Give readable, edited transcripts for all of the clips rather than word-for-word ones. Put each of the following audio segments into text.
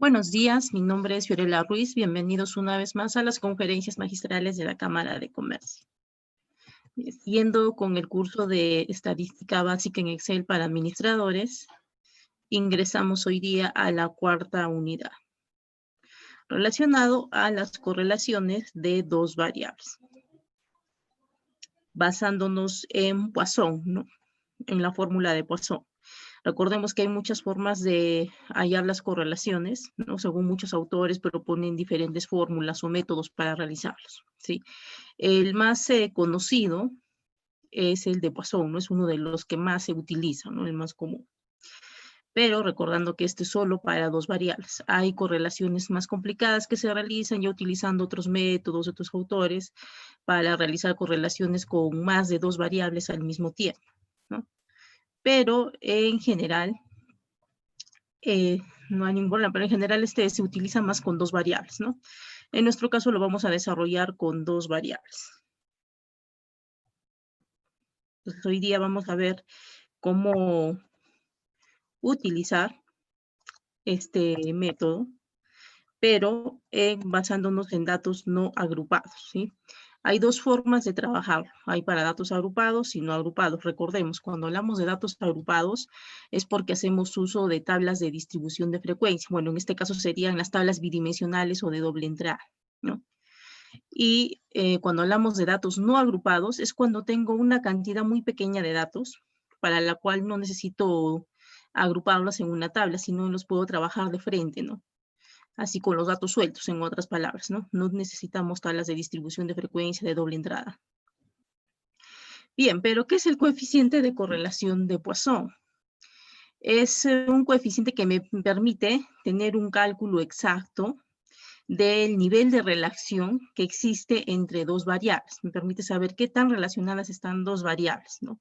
Buenos días, mi nombre es Fiorella Ruiz. Bienvenidos una vez más a las conferencias magistrales de la Cámara de Comercio. Siguiendo con el curso de Estadística Básica en Excel para administradores, ingresamos hoy día a la cuarta unidad, relacionado a las correlaciones de dos variables, basándonos en Poisson, ¿no? En la fórmula de Poisson. Recordemos que hay muchas formas de hallar las correlaciones, ¿no? Según muchos autores proponen diferentes fórmulas o métodos para realizarlos, ¿sí? El más conocido es el de Poisson, ¿no? Es uno de los que más se utiliza, ¿no? El más común. Pero recordando que este es solo para dos variables. Hay correlaciones más complicadas que se realizan ya utilizando otros métodos, otros autores, para realizar correlaciones con más de dos variables al mismo tiempo, ¿no? Pero en general, no hay ningún problema, pero en general se utiliza más con dos variables, ¿no? En nuestro caso lo vamos a desarrollar con dos variables. Entonces hoy día vamos a ver cómo utilizar este método, pero basándonos en datos no agrupados, ¿sí? Hay dos formas de trabajar. Hay para datos agrupados y no agrupados. Recordemos, cuando hablamos de datos agrupados es porque hacemos uso de tablas de distribución de frecuencia. Bueno, en este caso serían las tablas bidimensionales o de doble entrada, ¿no? Y cuando hablamos de datos no agrupados es cuando tengo una cantidad muy pequeña de datos para la cual no necesito agruparlos en una tabla, sino los puedo trabajar de frente, ¿no? Así con los datos sueltos, en otras palabras, ¿no? No necesitamos tablas de distribución de frecuencia de doble entrada. Bien, pero ¿qué es el coeficiente de correlación de Poisson? Es un coeficiente que me permite tener un cálculo exacto del nivel de relación que existe entre dos variables. Me permite saber qué tan relacionadas están dos variables, ¿no?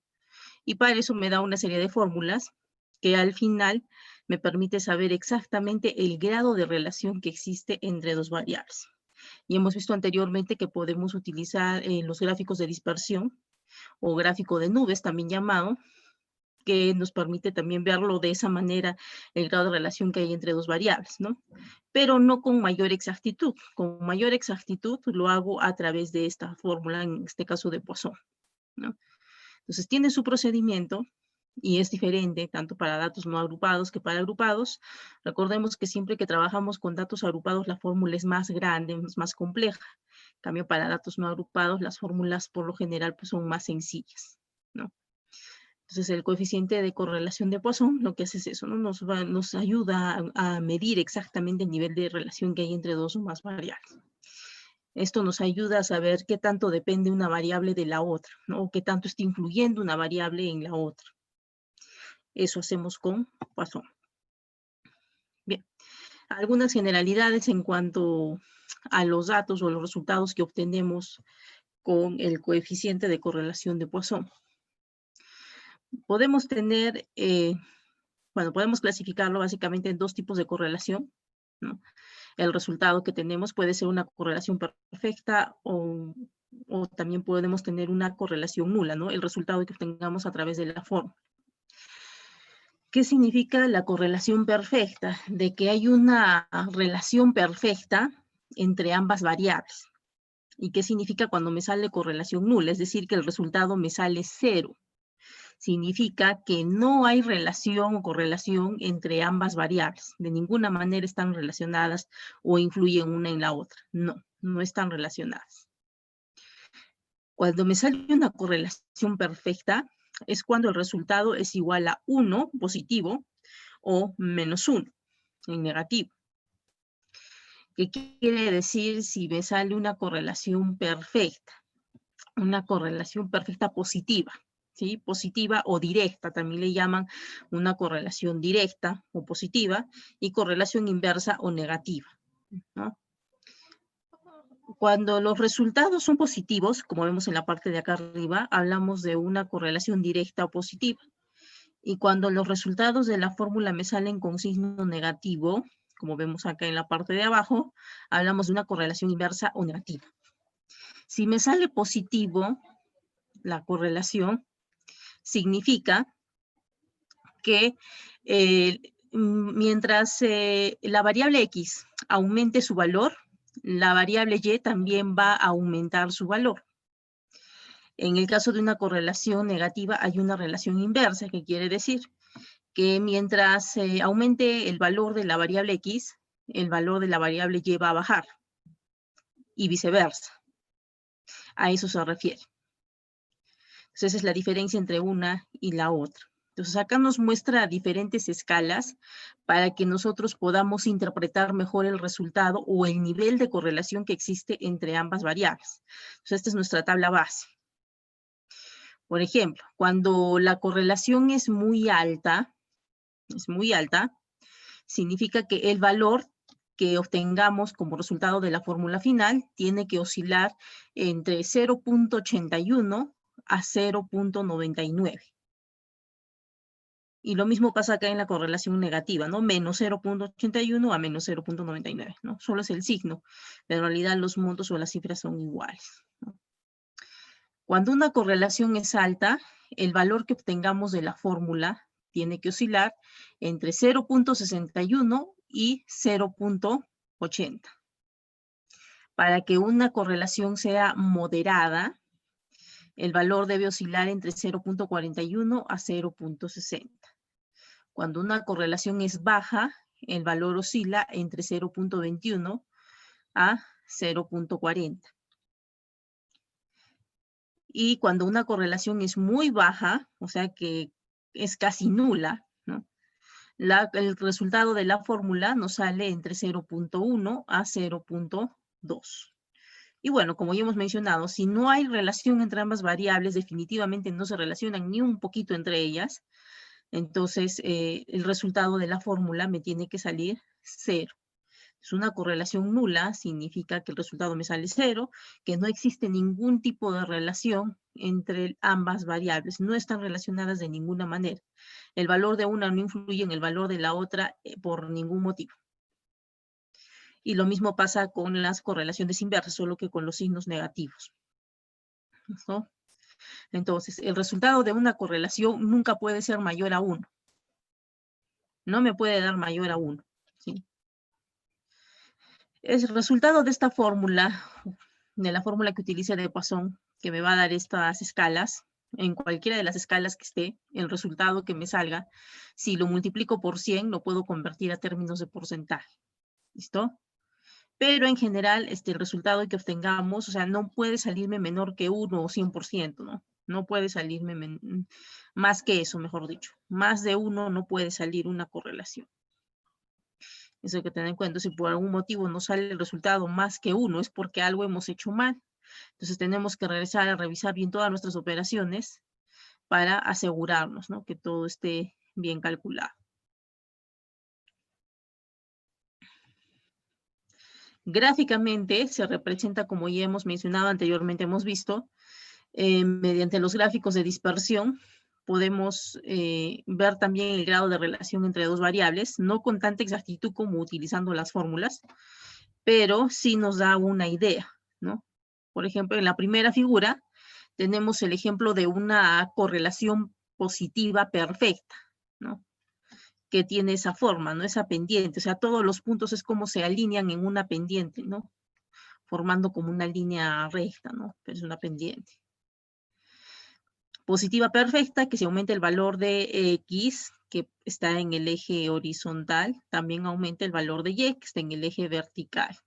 Y para eso me da una serie de fórmulas que al final me permite saber exactamente el grado de relación que existe entre dos variables. Y hemos visto anteriormente que podemos utilizar los gráficos de dispersión o gráfico de nubes, también llamado, que nos permite también verlo de esa manera, el grado de relación que hay entre dos variables, ¿no? Pero no con mayor exactitud. Con mayor exactitud lo hago a través de esta fórmula, en este caso de Poisson, ¿no? Entonces tiene su procedimiento y es diferente tanto para datos no agrupados que para agrupados. Recordemos que siempre que trabajamos con datos agrupados la fórmula es más grande, es más compleja. En cambio, para datos no agrupados las fórmulas por lo general pues, son más sencillas, ¿no? Entonces el coeficiente de correlación de Poisson lo que hace es eso, ¿no? Nos ayuda a medir exactamente el nivel de relación que hay entre dos o más variables. Esto nos ayuda a saber qué tanto depende una variable de la otra, ¿no? O qué tanto está influyendo una variable en la otra. Eso hacemos con Poisson. Bien, algunas generalidades en cuanto a los datos o los resultados que obtenemos con el coeficiente de correlación de Poisson. Podemos tener, podemos clasificarlo básicamente en dos tipos de correlación, ¿no? El resultado que tenemos puede ser una correlación perfecta o también podemos tener una correlación nula, ¿no? El resultado que obtengamos a través de la fórmula. ¿Qué significa la correlación perfecta? De que hay una relación perfecta entre ambas variables. ¿Y qué significa cuando me sale correlación nula? Es decir, que el resultado me sale cero. Significa que no hay relación o correlación entre ambas variables. De ninguna manera están relacionadas o influyen una en la otra. No, no están relacionadas. Cuando me sale una correlación perfecta, es cuando el resultado es igual a 1, positivo, o menos 1, en negativo. ¿Qué quiere decir si me sale una correlación perfecta? Una correlación perfecta positiva. ¿Sí? Positiva o directa, también le llaman una correlación directa o positiva, y correlación inversa o negativa, ¿no? Cuando los resultados son positivos, como vemos en la parte de acá arriba, hablamos de una correlación directa o positiva. Y cuando los resultados de la fórmula me salen con signo negativo, como vemos acá en la parte de abajo, hablamos de una correlación inversa o negativa. Si me sale positivo la correlación, significa que mientras la variable X aumente su valor, la variable Y también va a aumentar su valor. En el caso de una correlación negativa hay una relación inversa, que quiere decir que mientras aumente el valor de la variable X, el valor de la variable Y va a bajar y viceversa. A eso se refiere. Entonces, esa es la diferencia entre una y la otra. Entonces, acá nos muestra diferentes escalas para que nosotros podamos interpretar mejor el resultado o el nivel de correlación que existe entre ambas variables. Entonces, esta es nuestra tabla base. Por ejemplo, cuando la correlación es muy alta, significa que el valor que obtengamos como resultado de la fórmula final tiene que oscilar entre 0.81 a 0.99. Y lo mismo pasa acá en la correlación negativa, ¿no? Menos 0.81 a menos 0.99, ¿no? Solo es el signo, pero en realidad los montos o las cifras son iguales, ¿no? Cuando una correlación es alta, el valor que obtengamos de la fórmula tiene que oscilar entre 0.61 y 0.80. Para que una correlación sea moderada, el valor debe oscilar entre 0.41 a 0.60. Cuando una correlación es baja, el valor oscila entre 0.21 a 0.40. Y cuando una correlación es muy baja, o sea que es casi nula, ¿no? El resultado de la fórmula nos sale entre 0.1 a 0.2. Y bueno, como ya hemos mencionado, si no hay relación entre ambas variables, definitivamente no se relacionan ni un poquito entre ellas, entonces el resultado de la fórmula me tiene que salir 0. Es una correlación nula, significa que el resultado me sale 0, que no existe ningún tipo de relación entre ambas variables, no están relacionadas de ninguna manera. El valor de una no influye en el valor de la otra por ningún motivo. Y lo mismo pasa con las correlaciones inversas, solo que con los signos negativos, ¿no? Entonces, el resultado de una correlación nunca puede ser mayor a 1. No me puede dar mayor a 1, ¿sí? El resultado de esta fórmula, de la fórmula que utilice de Poisson, que me va a dar estas escalas, en cualquiera de las escalas que esté, el resultado que me salga, si lo multiplico por 100, lo puedo convertir a términos de porcentaje. ¿Listo? Pero en general, el resultado que obtengamos, o sea, no puede salirme menor que 1 o 100%, ¿no? No puede salirme más que eso, mejor dicho. Más de 1 no puede salir una correlación. Eso hay que tener en cuenta. Si por algún motivo no sale el resultado más que 1, es porque algo hemos hecho mal. Entonces tenemos que regresar a revisar bien todas nuestras operaciones para asegurarnos, ¿no?, que todo esté bien calculado. Gráficamente se representa, como ya hemos mencionado anteriormente, hemos visto, mediante los gráficos de dispersión, podemos ver también el grado de relación entre dos variables, no con tanta exactitud como utilizando las fórmulas, pero sí nos da una idea, ¿no? Por ejemplo, en la primera figura tenemos el ejemplo de una correlación positiva perfecta, ¿no?, que tiene esa forma, ¿no?, esa pendiente. O sea, todos los puntos es como se alinean en una pendiente, ¿no?, formando como una línea recta, ¿no?, pero es una pendiente. Positiva perfecta, que si aumenta el valor de X, que está en el eje horizontal, también aumenta el valor de Y, que está en el eje vertical.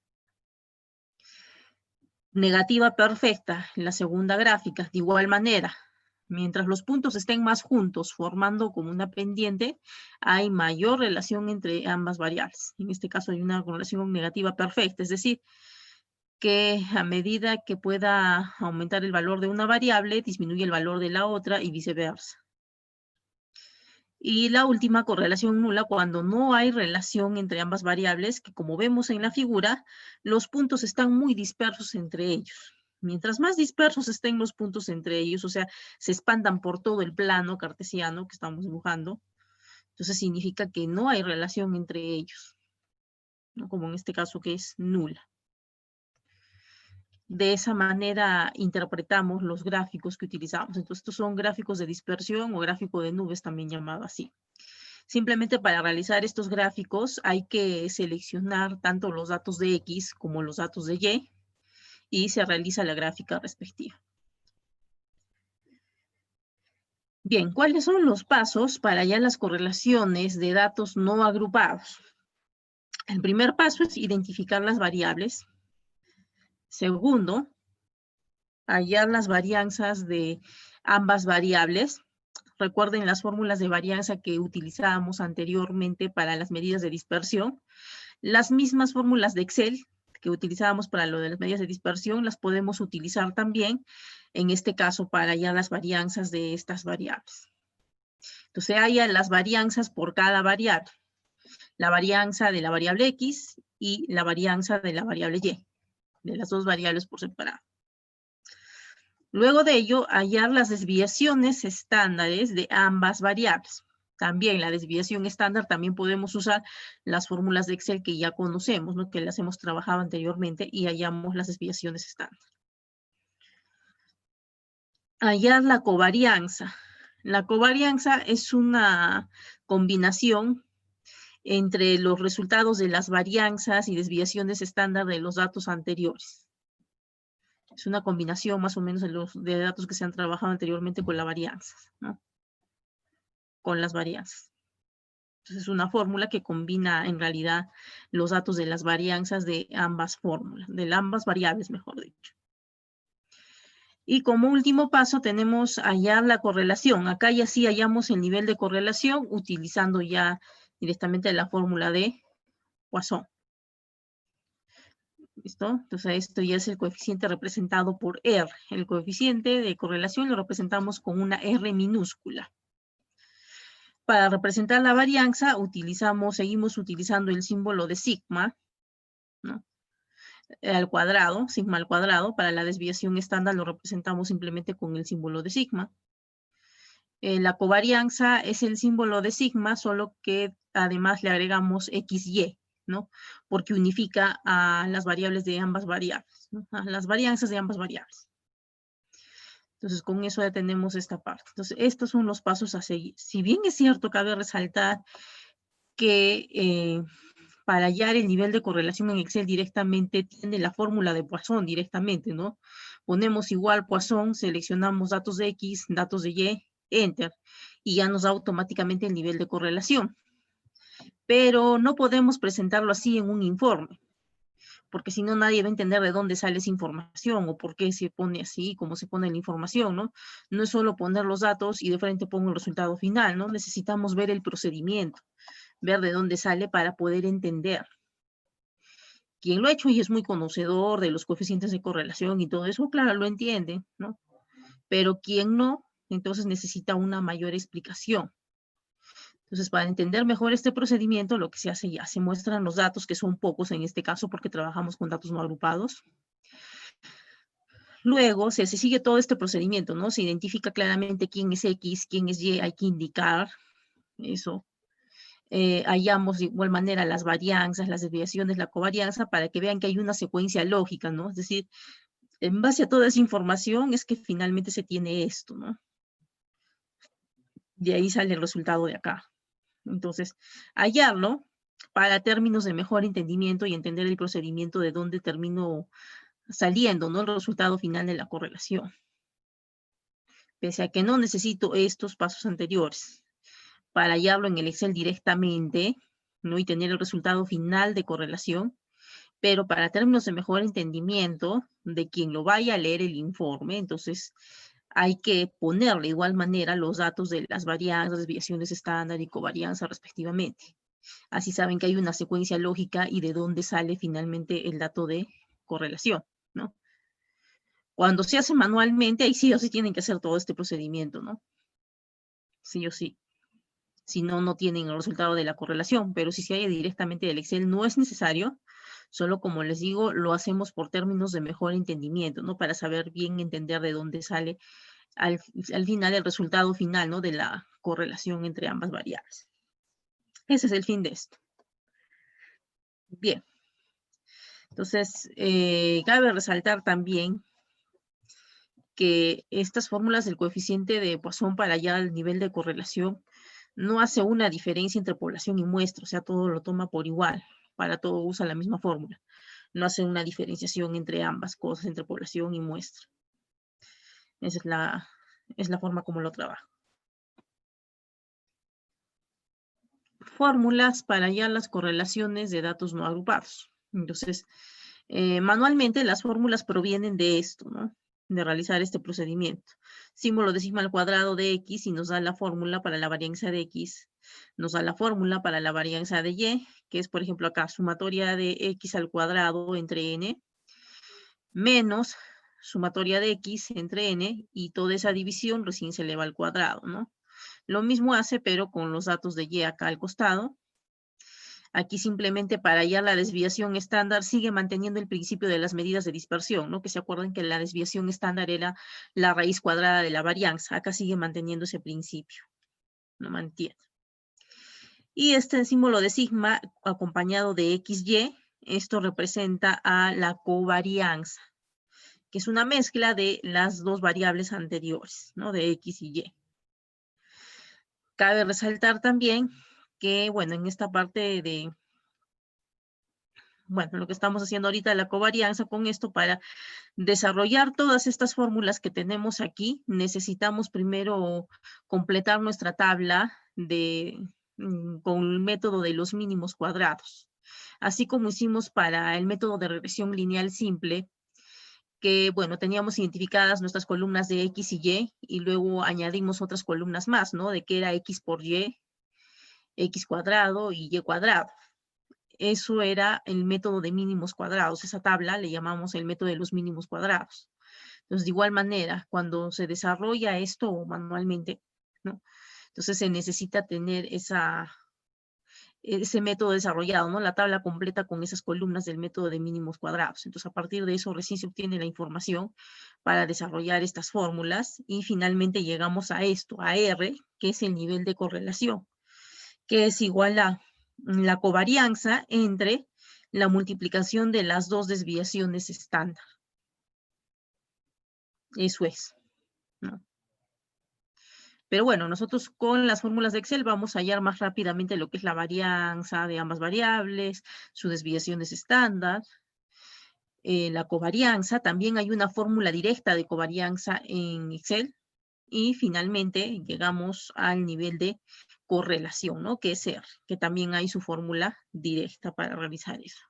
Negativa perfecta, la segunda gráfica, de igual manera. Mientras los puntos estén más juntos, formando como una pendiente, hay mayor relación entre ambas variables. En este caso hay una relación negativa perfecta, es decir, que a medida que pueda aumentar el valor de una variable, disminuye el valor de la otra y viceversa. Y la última, correlación nula, cuando no hay relación entre ambas variables, que como vemos en la figura, los puntos están muy dispersos entre ellos. Mientras más dispersos estén los puntos entre ellos, o sea, se expandan por todo el plano cartesiano que estamos dibujando, entonces significa que no hay relación entre ellos, ¿no?, como en este caso que es nula. De esa manera interpretamos los gráficos que utilizamos. Entonces, estos son gráficos de dispersión o gráfico de nubes, también llamado así. Simplemente para realizar estos gráficos hay que seleccionar tanto los datos de X como los datos de Y se realiza la gráfica respectiva. Bien, ¿cuáles son los pasos para hallar las correlaciones de datos no agrupados? El primer paso es identificar las variables. Segundo, hallar las varianzas de ambas variables. Recuerden las fórmulas de varianza que utilizábamos anteriormente para las medidas de dispersión. Las mismas fórmulas de Excel que utilizábamos para lo de las medidas de dispersión las podemos utilizar también, en este caso, para hallar las varianzas de estas variables. Entonces, hallan las varianzas por cada variable. La varianza de la variable X y la varianza de la variable Y, de las dos variables por separado. Luego de ello, hallar las desviaciones estándares de ambas variables. También la desviación estándar, también podemos usar las fórmulas de Excel que ya conocemos, ¿no? Que las hemos trabajado anteriormente y hallamos las desviaciones estándar. Hallar la covarianza. La covarianza es una combinación entre los resultados de las varianzas y desviaciones estándar de los datos anteriores. Es una combinación más o menos de datos que se han trabajado anteriormente con la varianza, ¿no? Con las varianzas. Entonces es una fórmula que combina en realidad los datos de las varianzas de ambas fórmulas, de ambas variables, mejor dicho. Y como último paso tenemos hallar la correlación. Acá ya sí hallamos el nivel de correlación utilizando ya directamente la fórmula de Poisson. ¿Listo? Entonces esto ya es el coeficiente representado por R. El coeficiente de correlación lo representamos con una R minúscula. Para representar la varianza seguimos utilizando el símbolo de sigma, ¿no? Al cuadrado, sigma al cuadrado. Para la desviación estándar lo representamos simplemente con el símbolo de sigma. La covarianza es el símbolo de sigma, solo que además le agregamos XY, ¿no? Porque unifica a las variables de ambas variables, ¿no? A las varianzas de ambas variables. Entonces, con eso ya tenemos esta parte. Entonces, estos son los pasos a seguir. Si bien es cierto, cabe resaltar que para hallar el nivel de correlación en Excel directamente tiene la fórmula de Poisson directamente, ¿no? Ponemos igual Poisson, seleccionamos datos de X, datos de Y, Enter, y ya nos da automáticamente el nivel de correlación. Pero no podemos presentarlo así en un informe, porque si no nadie va a entender de dónde sale esa información o por qué se pone así, como se pone la información, ¿no? No es solo poner los datos y de frente pongo el resultado final, ¿no? Necesitamos ver el procedimiento, ver de dónde sale para poder entender. Quien lo ha hecho y es muy conocedor de los coeficientes de correlación y todo eso, claro, lo entiende, ¿no? Pero quien no, entonces necesita una mayor explicación. Entonces, para entender mejor este procedimiento, lo que se hace ya, se muestran los datos, que son pocos en este caso porque trabajamos con datos no agrupados. Luego se sigue todo este procedimiento, ¿no? Se identifica claramente quién es X, quién es Y, hay que indicar eso. Hallamos de igual manera las varianzas, las desviaciones, la covarianza, para que vean que hay una secuencia lógica, ¿no? Es decir, en base a toda esa información es que finalmente se tiene esto, ¿no? De ahí sale el resultado de acá. Entonces, hallarlo para términos de mejor entendimiento y entender el procedimiento de dónde termino saliendo, ¿no? El resultado final de la correlación. Pese a que no necesito estos pasos anteriores para hallarlo en el Excel directamente, ¿no? Y tener el resultado final de correlación, pero para términos de mejor entendimiento de quien lo vaya a leer el informe, entonces hay que ponerle de igual manera los datos de las varianzas, desviaciones estándar y covarianza respectivamente. Así saben que hay una secuencia lógica y de dónde sale finalmente el dato de correlación, ¿no? Cuando se hace manualmente, ahí sí o sí tienen que hacer todo este procedimiento, ¿no? Sí o sí. Si no, no tienen el resultado de la correlación, pero si se halla directamente del Excel no es necesario, solo como les digo, lo hacemos por términos de mejor entendimiento, ¿no? Para saber bien entender de dónde sale al final el resultado final, ¿no? De la correlación entre ambas variables. Ese es el fin de esto. Bien. Entonces, cabe resaltar también que estas fórmulas del coeficiente de Poisson para hallar el nivel de correlación no hace una diferencia entre población y muestra, o sea, todo lo toma por igual, para todo usa la misma fórmula. No hace una diferenciación entre ambas cosas, entre población y muestra. Esa es la forma como lo trabaja. Fórmulas para hallar las correlaciones de datos no agrupados. Entonces, manualmente las fórmulas provienen de esto, ¿no? De realizar este procedimiento. Símbolo décima al cuadrado de X y nos da la fórmula para la varianza de X. Nos da la fórmula para la varianza de Y, que es, por ejemplo, acá, sumatoria de X al cuadrado entre N, menos sumatoria de X entre N, y toda esa división recién se eleva al cuadrado, ¿no? Lo mismo hace, pero con los datos de Y acá al costado. Aquí simplemente para hallar la desviación estándar sigue manteniendo el principio de las medidas de dispersión, ¿no? Que se acuerdan que la desviación estándar era la raíz cuadrada de la varianza. Acá sigue manteniendo ese principio, no mantiene. Y este símbolo de sigma acompañado de XY, esto representa a la covarianza, que es una mezcla de las dos variables anteriores, ¿no? De X y Y. Cabe resaltar también que, bueno, en esta parte de, bueno, lo que estamos haciendo ahorita, la covarianza, con esto para desarrollar todas estas fórmulas que tenemos aquí, necesitamos primero completar nuestra tabla con el método de los mínimos cuadrados. Así como hicimos para el método de regresión lineal simple, que, bueno, teníamos identificadas nuestras columnas de X y luego añadimos otras columnas más, ¿no? De que era X por Y, X cuadrado y Y cuadrado. Eso era el método de mínimos cuadrados. Esa tabla le llamamos el método de los mínimos cuadrados. Entonces, de igual manera, cuando se desarrolla esto manualmente, ¿no? Entonces se necesita tener ese método desarrollado, ¿no? La tabla completa con esas columnas del método de mínimos cuadrados. Entonces, a partir de eso recién se obtiene la información para desarrollar estas fórmulas y finalmente llegamos a esto, a R, que es el nivel de correlación, que es igual a la covarianza entre la multiplicación de las dos desviaciones estándar. Eso es, ¿no? Pero bueno, nosotros con las fórmulas de Excel vamos a hallar más rápidamente lo que es la varianza de ambas variables, su desviación es estándar, la covarianza. También hay una fórmula directa de covarianza en Excel. Y finalmente llegamos al nivel de correlación, ¿no? Que es R, que también hay su fórmula directa para realizar eso.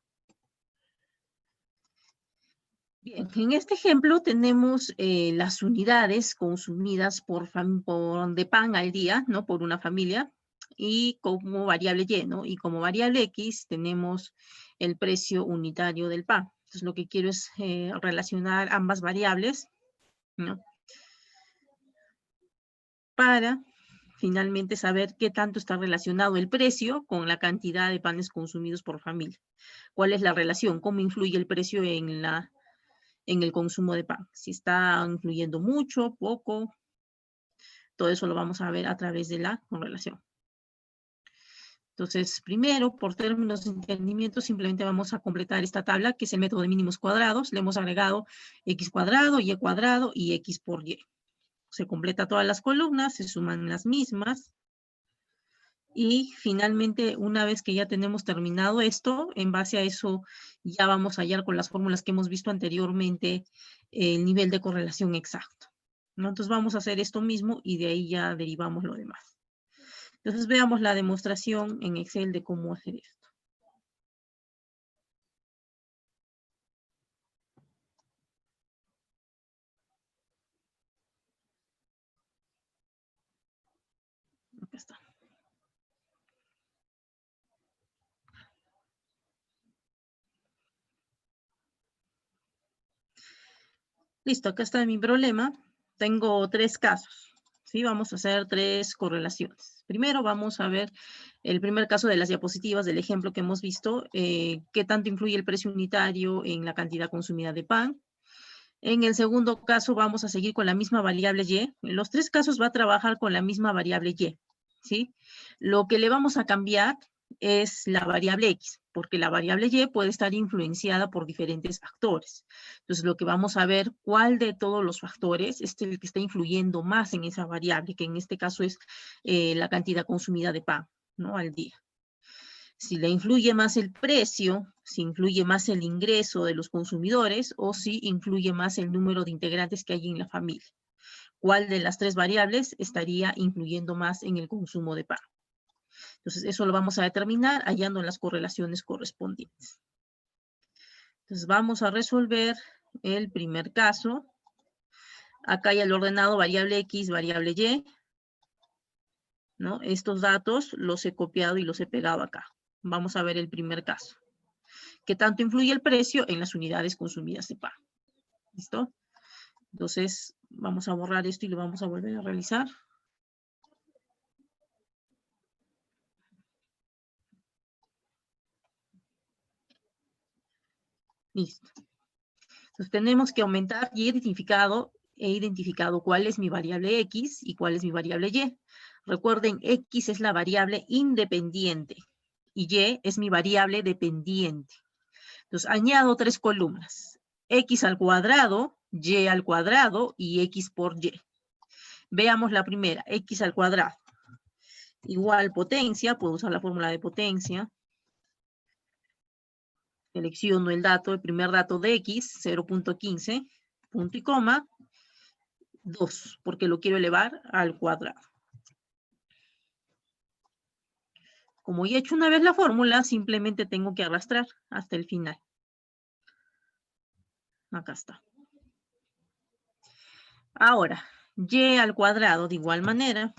Bien, en este ejemplo tenemos las unidades consumidas de pan al día, ¿no? Por una familia, y como variable Y, ¿no? Y como variable X tenemos el precio unitario del pan. Entonces lo que quiero es relacionar ambas variables, ¿no? Para finalmente saber qué tanto está relacionado el precio con la cantidad de panes consumidos por familia. ¿Cuál es la relación? ¿Cómo influye el precio en el consumo de pan? Si está influyendo mucho, poco, todo eso lo vamos a ver a través de la correlación. Entonces, primero, por términos de entendimiento, simplemente vamos a completar esta tabla, que es el método de mínimos cuadrados. Le hemos agregado X cuadrado, Y cuadrado y X por Y. Se completa todas las columnas, se suman las mismas. Y finalmente, una vez que ya tenemos terminado esto, en base a eso ya vamos a hallar con las fórmulas que hemos visto anteriormente el nivel de correlación exacto, ¿no? Entonces vamos a hacer esto mismo y de ahí ya derivamos lo demás. Entonces veamos la demostración en Excel de cómo hacer esto. Acá está. Listo, acá está mi problema. Tengo 3 casos, ¿sí? Vamos a hacer 3 correlaciones. Primero vamos a ver el primer caso de las diapositivas del ejemplo que hemos visto, qué tanto influye el precio unitario en la cantidad consumida de pan. En el segundo caso vamos a seguir con la misma variable Y. En los 3 casos va a trabajar con la misma variable Y, ¿sí? Lo que le vamos a cambiar es la variable X. porque la variable y puede estar influenciada por diferentes factores. Entonces, lo que vamos a ver, cuál de todos los factores es el que está influyendo más en esa variable, que en este caso es la cantidad consumida de pan, ¿no? Al día. Si le influye más el precio, si influye más el ingreso de los consumidores o si influye más el número de integrantes que hay en la familia. ¿Cuál de las tres variables estaría influyendo más en el consumo de pan? Entonces, eso lo vamos a determinar hallando las correlaciones correspondientes. Entonces, vamos a resolver el primer caso. Acá hay el ordenado variable X, variable Y, ¿no? Estos datos los he copiado y los he pegado acá. Vamos a ver el primer caso. ¿Qué tanto influye el precio en las unidades consumidas de pan? ¿Listo? Entonces, vamos a borrar esto y lo vamos a volver a realizar. Listo. Entonces, tenemos que aumentar y he identificado cuál es mi variable X y cuál es mi variable Y. Recuerden, X es la variable independiente y Y es mi variable dependiente. Entonces, añado tres columnas. X al cuadrado, Y al cuadrado y X por Y. Veamos la primera, X al cuadrado. Igual potencia, puedo usar la fórmula de potencia. Selecciono el primer dato de X, 0.15, punto y coma, 2, porque lo quiero elevar al cuadrado. Como ya he hecho una vez la fórmula, simplemente tengo que arrastrar hasta el final. Acá está. Ahora, Y al cuadrado de igual manera.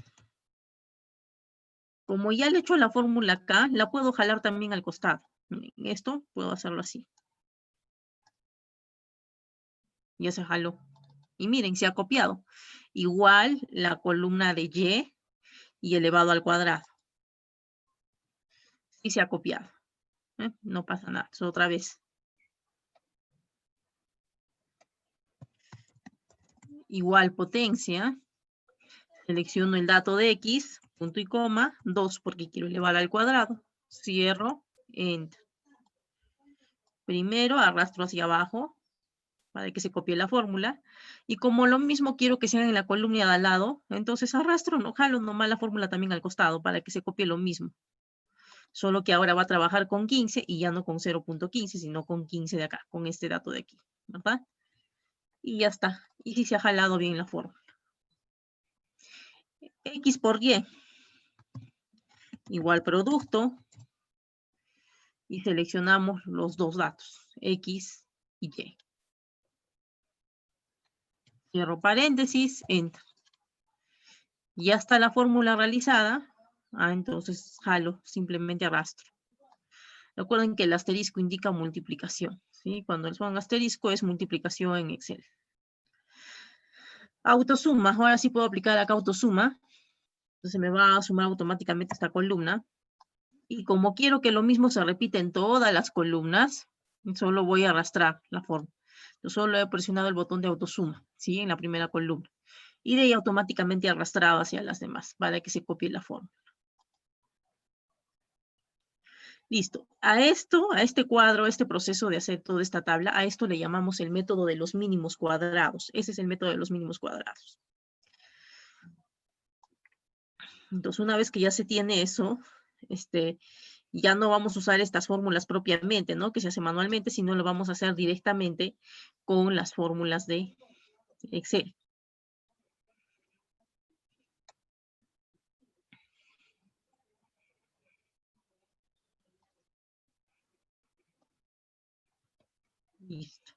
Como ya le he hecho la fórmula acá, la puedo jalar también al costado. Miren, esto puedo hacerlo así. Ya se jaló. Y miren, se ha copiado. Igual la columna de y elevado al cuadrado. Y se ha copiado. No pasa nada. Es otra vez. Igual potencia. Selecciono el dato de X, punto y coma, 2 porque quiero elevar al cuadrado. Cierro, Enter. Primero arrastro hacia abajo para que se copie la fórmula. Y como lo mismo quiero que sea en la columna de al lado, entonces arrastro, no jalo nomás la fórmula también al costado para que se copie lo mismo. Solo que ahora va a trabajar con 15 y ya no con 0.15, sino con 15 de acá, con este dato de aquí, ¿verdad? Y ya está. Y si se ha jalado bien la fórmula. X por Y. Igual producto. Y seleccionamos los dos datos, X y Y. Cierro paréntesis, Enter. Ya está la fórmula realizada. Entonces jalo, simplemente arrastro. Recuerden que el asterisco indica multiplicación, ¿sí? Cuando les pongo asterisco es multiplicación en Excel. Autosuma, ahora sí puedo aplicar acá autosuma. Entonces me va a sumar automáticamente esta columna. Y como quiero que lo mismo se repita en todas las columnas, solo voy a arrastrar la forma. Yo solo he presionado el botón de autosuma, ¿sí? En la primera columna. Y de ahí automáticamente arrastrado hacia las demás para que se copie la forma. Listo. A este cuadro, este proceso de hacer toda esta tabla, a esto le llamamos el método de los mínimos cuadrados. Ese es el método de los mínimos cuadrados. Entonces, una vez que ya se tiene eso, ya no vamos a usar estas fórmulas propiamente, ¿no? Que se hace manualmente, sino lo vamos a hacer directamente con las fórmulas de Excel. Listo.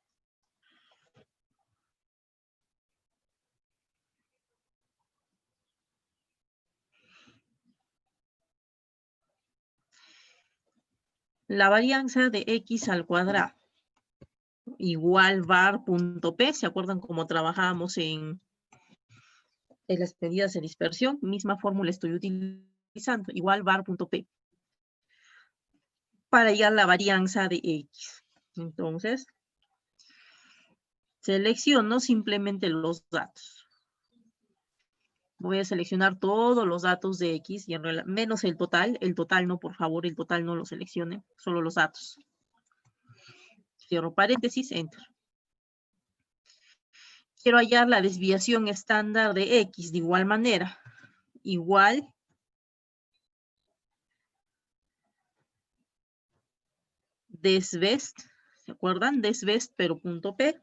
La varianza de X al cuadrado igual var.p, ¿se acuerdan cómo trabajábamos en las medidas de dispersión? Misma fórmula estoy utilizando, igual var.p. Para hallar la varianza de X. Entonces, selecciono simplemente los datos. Voy a seleccionar todos los datos de X, y menos el total no, por favor, el total no lo seleccione, solo los datos. Cierro paréntesis, enter. Quiero hallar la desviación estándar de X de igual manera. Igual desbest, ¿se acuerdan? Desbest, pero punto P.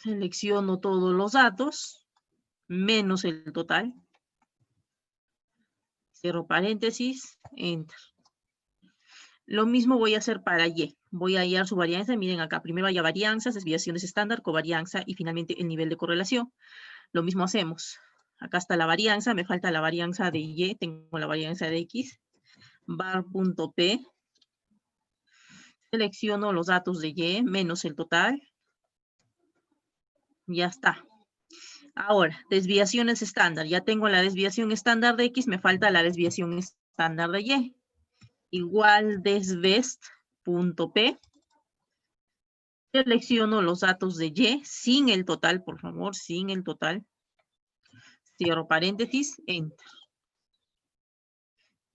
Selecciono todos los datos, menos el total. Cierro paréntesis, enter. Lo mismo voy a hacer para Y. Voy a hallar su varianza. Miren acá, primero hay varianzas, desviaciones estándar, covarianza y finalmente el nivel de correlación. Lo mismo hacemos. Acá está la varianza, me falta la varianza de Y, tengo la varianza de X. Var.p. Selecciono los datos de Y menos el total. Ya está. Ahora, desviaciones estándar. Ya tengo la desviación estándar de X, me falta la desviación estándar de Y. Igual desbest.p. Selecciono los datos de Y sin el total, por favor, sin el total. Cierro paréntesis, enter.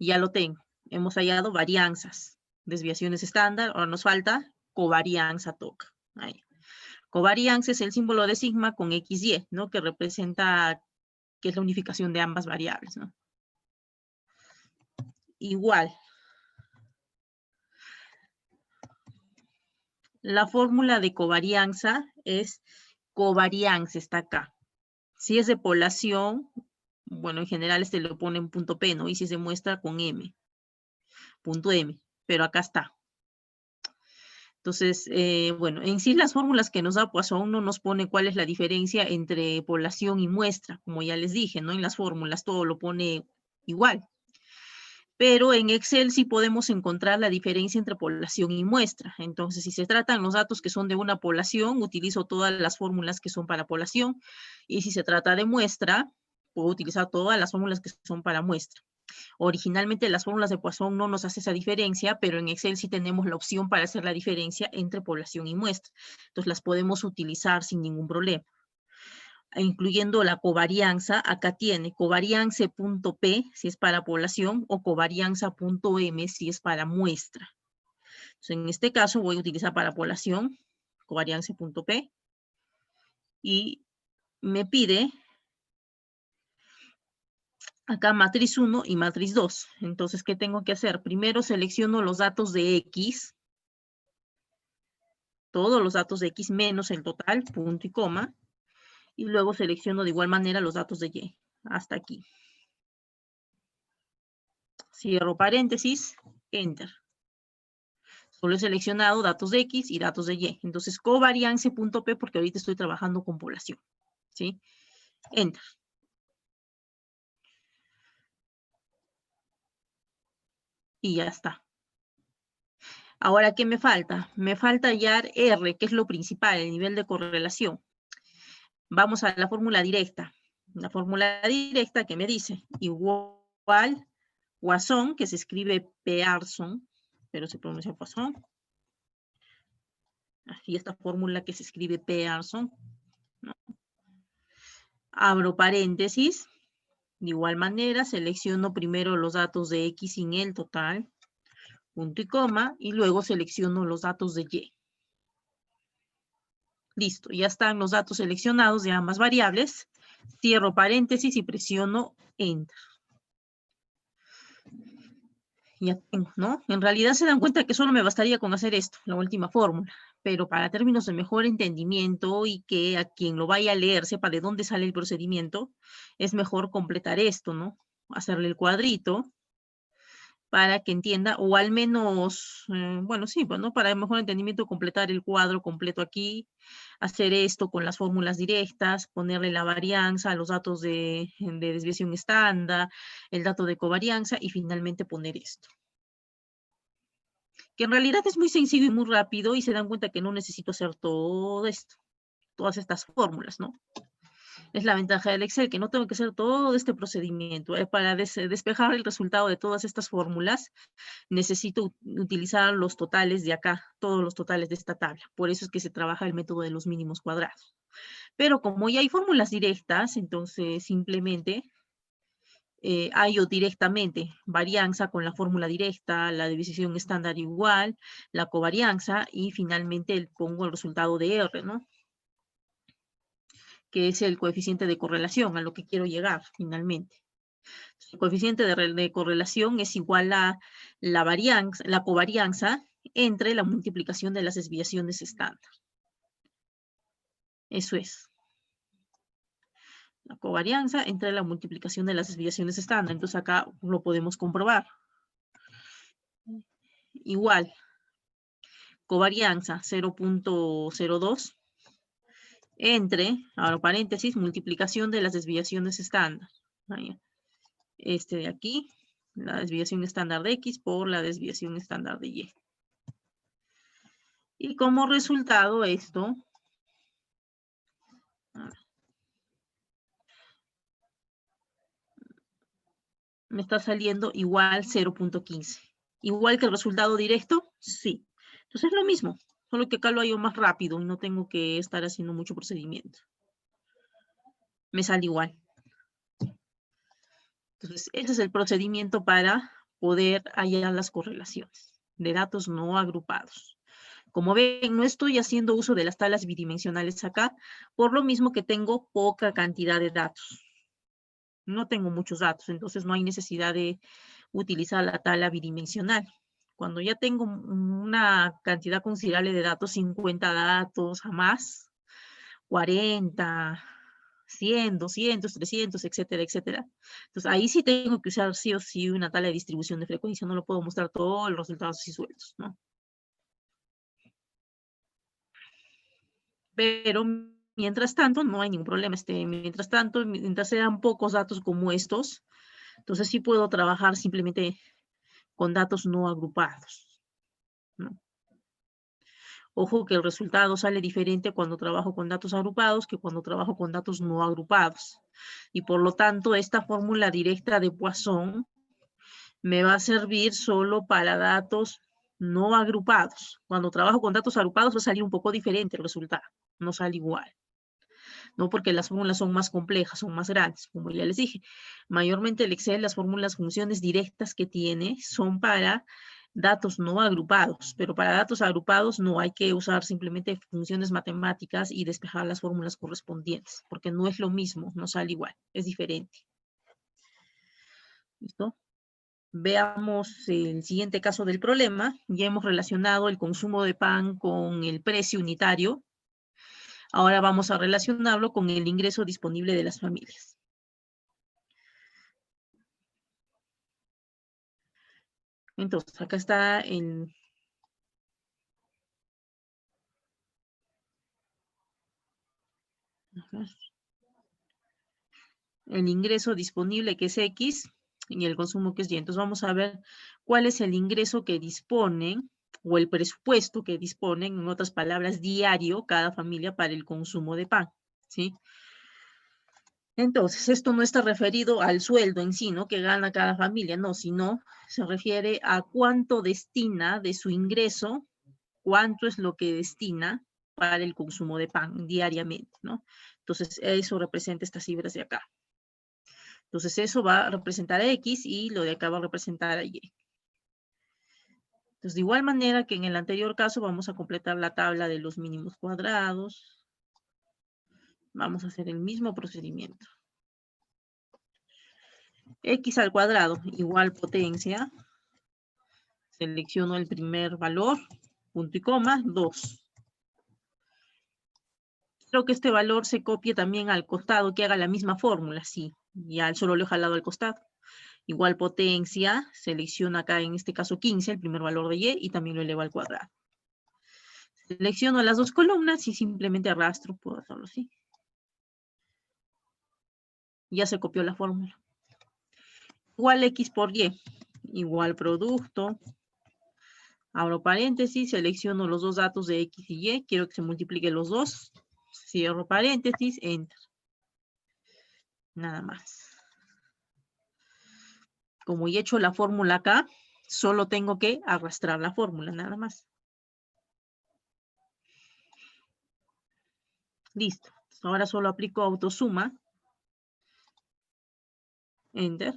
Ya lo tengo. Hemos hallado varianzas, desviaciones estándar. Ahora nos falta covarianza toca. Ahí. Covarianza es el símbolo de sigma con XY, ¿no? Que representa que es la unificación de ambas variables, ¿no? Igual. La fórmula de covarianza es covarianza, está acá. Si es de población, bueno, en general lo pone en punto P, ¿no? Y si se muestra con M, punto M, pero acá está. Entonces, bueno, en sí las fórmulas que nos da Poisson no nos pone cuál es la diferencia entre población y muestra, como ya les dije, ¿no? En las fórmulas todo lo pone igual. Pero en Excel sí podemos encontrar la diferencia entre población y muestra. Entonces, si se tratan los datos que son de una población, utilizo todas las fórmulas que son para población. Y si se trata de muestra, puedo utilizar todas las fórmulas que son para muestra. Originalmente las fórmulas de Poisson no nos hace esa diferencia, pero en Excel sí tenemos la opción para hacer la diferencia entre población y muestra. Entonces las podemos utilizar sin ningún problema. Incluyendo la covarianza, acá tiene covariance.p si es para población o covarianza.m si es para muestra. Entonces, en este caso voy a utilizar para población covariance.p y me pide acá matriz 1 y matriz 2. Entonces, ¿qué tengo que hacer? Primero selecciono los datos de X, todos los datos de X menos el total, punto y coma, y luego selecciono de igual manera los datos de Y, hasta aquí. Cierro paréntesis, enter. Solo he seleccionado datos de X y datos de Y. Entonces, covariance.p porque ahorita estoy trabajando con población. ¿Sí? Enter. Y ya está. Ahora, ¿qué me falta? Me falta hallar R, que es lo principal, el nivel de correlación. Vamos a la fórmula directa. La fórmula directa que me dice igual Poisson, que se escribe Pearson, pero se pronuncia Poisson. Así esta fórmula que se escribe Pearson, ¿no? Abro paréntesis. De igual manera, selecciono primero los datos de X sin el total, punto y coma, y luego selecciono los datos de Y. Listo, ya están los datos seleccionados de ambas variables. Cierro paréntesis y presiono Enter. Ya tengo, ¿no? En realidad se dan cuenta que solo me bastaría con hacer esto, la última fórmula. Pero para términos de mejor entendimiento y que a quien lo vaya a leer sepa de dónde sale el procedimiento, es mejor completar esto, ¿no? Hacerle el cuadrito para que entienda, o al menos, bueno, sí, bueno, para mejor entendimiento, completar el cuadro completo aquí, hacer esto con las fórmulas directas, ponerle la varianza, los datos de desviación estándar, el dato de covarianza y finalmente poner esto. Que en realidad es muy sencillo y muy rápido y se dan cuenta que no necesito hacer todo esto, todas estas fórmulas, ¿no? Es la ventaja del Excel, que no tengo que hacer todo este procedimiento. Para despejar el resultado de todas estas fórmulas, necesito utilizar los totales de acá, todos los totales de esta tabla. Por eso es que se trabaja el método de los mínimos cuadrados. Pero como ya hay fórmulas directas, entonces simplemente hallo directamente varianza con la fórmula directa, la división estándar igual, la covarianza y finalmente pongo el resultado de R, ¿no? Que es el coeficiente de correlación, a lo que quiero llegar finalmente. El coeficiente de correlación es igual a la covarianza entre la multiplicación de las desviaciones estándar. Eso es. La covarianza entre la multiplicación de las desviaciones estándar. Entonces acá lo podemos comprobar. Igual. Covarianza 0.02 entre, ahora paréntesis, multiplicación de las desviaciones estándar. Este de aquí, la desviación estándar de X por la desviación estándar de Y. Y como resultado esto, me está saliendo igual 0.15. Igual que el resultado directo, sí. Entonces es lo mismo, solo que acá lo hallo más rápido y no tengo que estar haciendo mucho procedimiento. Me sale igual. Entonces, ese es el procedimiento para poder hallar las correlaciones de datos no agrupados. Como ven, no estoy haciendo uso de las tablas bidimensionales acá, por lo mismo que tengo poca cantidad de datos. No tengo muchos datos, entonces no hay necesidad de utilizar la tabla bidimensional. Cuando ya tengo una cantidad considerable de datos, 50 datos a más, 40, 100, 200, 300, etcétera, etcétera. Entonces ahí sí tengo que usar sí o sí una tabla de distribución de frecuencia, no lo puedo mostrar todos los resultados así sueltos, ¿no? Pero mientras tanto no hay ningún problema. Mientras tanto, mientras sean pocos datos como estos, entonces sí puedo trabajar simplemente con datos no agrupados, ¿no? Ojo que el resultado sale diferente cuando trabajo con datos agrupados que cuando trabajo con datos no agrupados. Y por lo tanto, esta fórmula directa de Poisson me va a servir solo para datos no agrupados. Cuando trabajo con datos agrupados va a salir un poco diferente el resultado, no sale igual. ¿No? Porque las fórmulas son más complejas, son más grandes, como ya les dije. Mayormente el Excel, las fórmulas, funciones directas que tiene son para datos no agrupados, pero para datos agrupados no hay que usar simplemente funciones matemáticas y despejar las fórmulas correspondientes, porque no es lo mismo, no sale igual, es diferente. ¿Listo? Veamos el siguiente caso del problema. Ya hemos relacionado el consumo de pan con el precio unitario. Ahora vamos a relacionarlo con el ingreso disponible de las familias. Entonces, acá está el ingreso disponible, que es X, y el consumo, que es Y. Entonces, vamos a ver cuál es el ingreso que disponen, o el presupuesto que disponen, en otras palabras, diario, cada familia para el consumo de pan, ¿sí? Entonces, esto no está referido al sueldo en sí, ¿no? Que gana cada familia, no, sino se refiere a cuánto destina de su ingreso, cuánto es lo que destina para el consumo de pan diariamente, ¿no? Entonces, eso representa estas cifras de acá. Entonces, eso va a representar a X y lo de acá va a representar a Y. Entonces, de igual manera que en el anterior caso, vamos a completar la tabla de los mínimos cuadrados. Vamos a hacer el mismo procedimiento. X al cuadrado igual potencia. Selecciono el primer valor, punto y coma, 2. Quiero que este valor se copie también al costado, que haga la misma fórmula, sí. Ya solo lo he jalado al costado. Igual potencia, selecciono acá en este caso 15, el primer valor de Y, y también lo elevo al cuadrado. Selecciono las dos columnas y simplemente arrastro, puedo hacerlo así. Ya se copió la fórmula. Igual X por Y, igual producto. Abro paréntesis, selecciono los dos datos de X y Y, quiero que se multipliquen los dos. Cierro paréntesis, enter. Nada más. Como ya he hecho la fórmula acá, solo tengo que arrastrar la fórmula, nada más. Listo. Ahora solo aplico autosuma. Enter.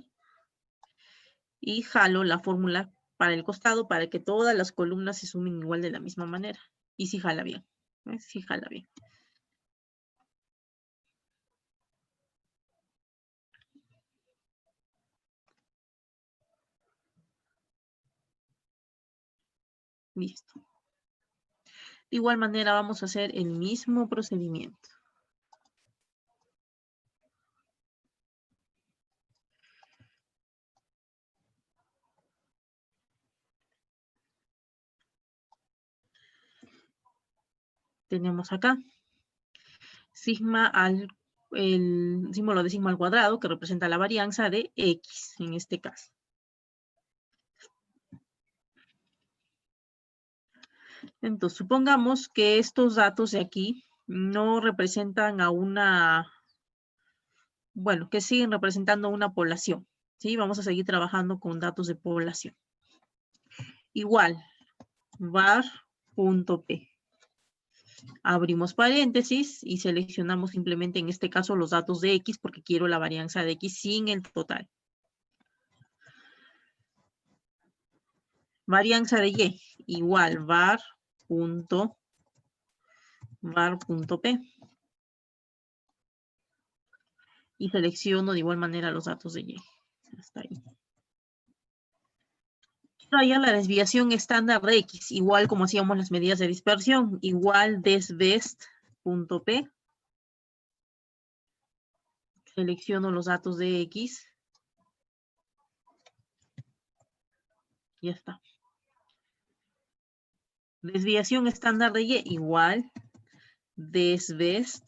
Y jalo la fórmula para el costado para que todas las columnas se sumen igual de la misma manera. Y sí jala bien. Sí jala bien. Listo. De igual manera vamos a hacer el mismo procedimiento. Tenemos acá sigma el símbolo de sigma al cuadrado, que representa la varianza de X, en este caso. Entonces, supongamos que estos datos de aquí no representan a una, bueno, que siguen representando una población, ¿sí? Vamos a seguir trabajando con datos de población. Igual, var.p. Abrimos paréntesis y seleccionamos simplemente en este caso los datos de X porque quiero la varianza de X sin el total. Varianza de Y igual var.p. Y selecciono de igual manera los datos de Y. Hasta ahí. Hallar la desviación estándar de X, igual como hacíamos las medidas de dispersión, igual desbest.p. Selecciono los datos de X. Ya está. Desviación estándar de Y, igual desbest.p.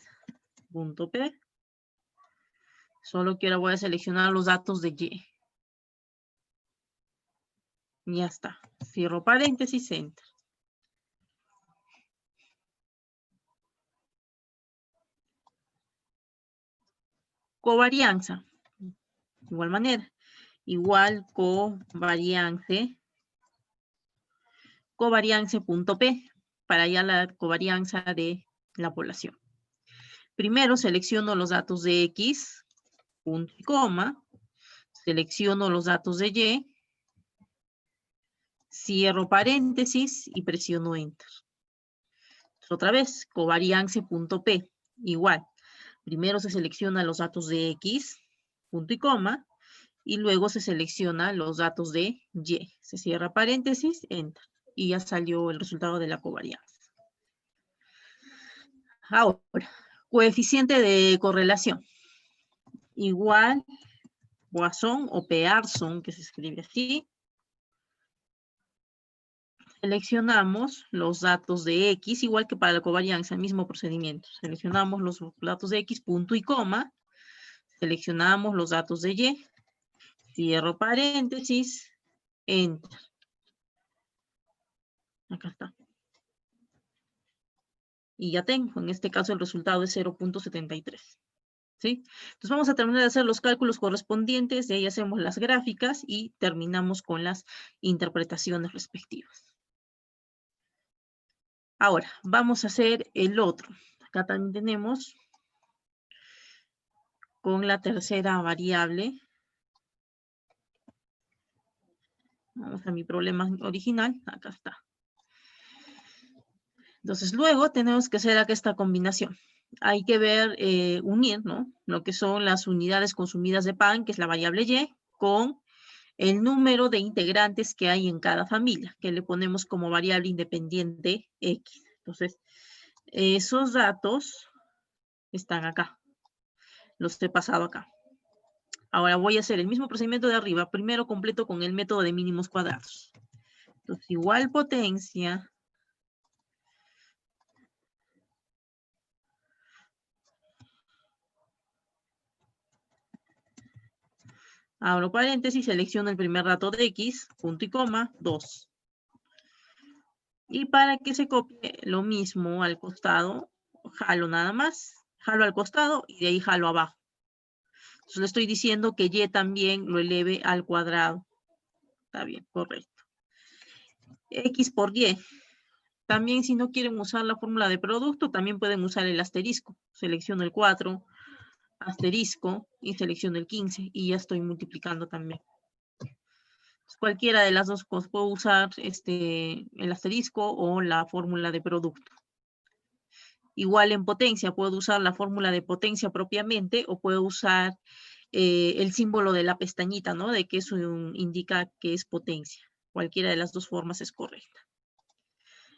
Solo que ahora voy a seleccionar los datos de Y. Ya está. Cierro paréntesis, enter. Covarianza. De igual manera. Igual covariance.p para hallar la covarianza de la población. Primero selecciono los datos de X, punto y coma. Selecciono los datos de Y. Cierro paréntesis y presiono enter. Otra vez, covariance.p. Igual. Primero se selecciona los datos de X, punto y coma, y luego se selecciona los datos de Y. Se cierra paréntesis, enter. Y ya salió el resultado de la covarianza. Ahora, coeficiente de correlación. Igual Poisson o Pearson, que se escribe así. Seleccionamos los datos de X, igual que para la covarianza, el mismo procedimiento. Seleccionamos los datos de X, punto y coma. Seleccionamos los datos de Y. Cierro paréntesis. Enter. Acá está. Y ya tengo, en este caso el resultado es 0.73. ¿Sí? Entonces vamos a terminar de hacer los cálculos correspondientes, de ahí hacemos las gráficas y terminamos con las interpretaciones respectivas. Ahora, vamos a hacer el otro. Acá también tenemos con la tercera variable. Vamos a mi problema original. Acá está. Entonces, luego tenemos que hacer acá esta combinación. Hay que ver, unir, ¿no? Lo que son las unidades consumidas de pan, que es la variable Y, con el número de integrantes que hay en cada familia, que le ponemos como variable independiente X. Entonces, esos datos están acá. Los he pasado acá. Ahora voy a hacer el mismo procedimiento de arriba. Primero completo con el método de mínimos cuadrados. Entonces, igual potencia. Abro paréntesis, selecciono el primer dato de X, punto y coma, 2. Y para que se copie lo mismo al costado, jalo nada más. Jalo al costado y de ahí jalo abajo. Entonces le estoy diciendo que y también lo eleve al cuadrado. Está bien, correcto. X por y. También si no quieren usar la fórmula de producto, también pueden usar el asterisco. Selecciono el 4, asterisco, y selecciono el 15, y ya estoy multiplicando también. Cualquiera de las dos cosas, puedo usar el asterisco o la fórmula de producto. Igual en potencia, puedo usar la fórmula de potencia propiamente o puedo usar el símbolo de la pestañita, ¿no? De que eso indica que es potencia. Cualquiera de las dos formas es correcta.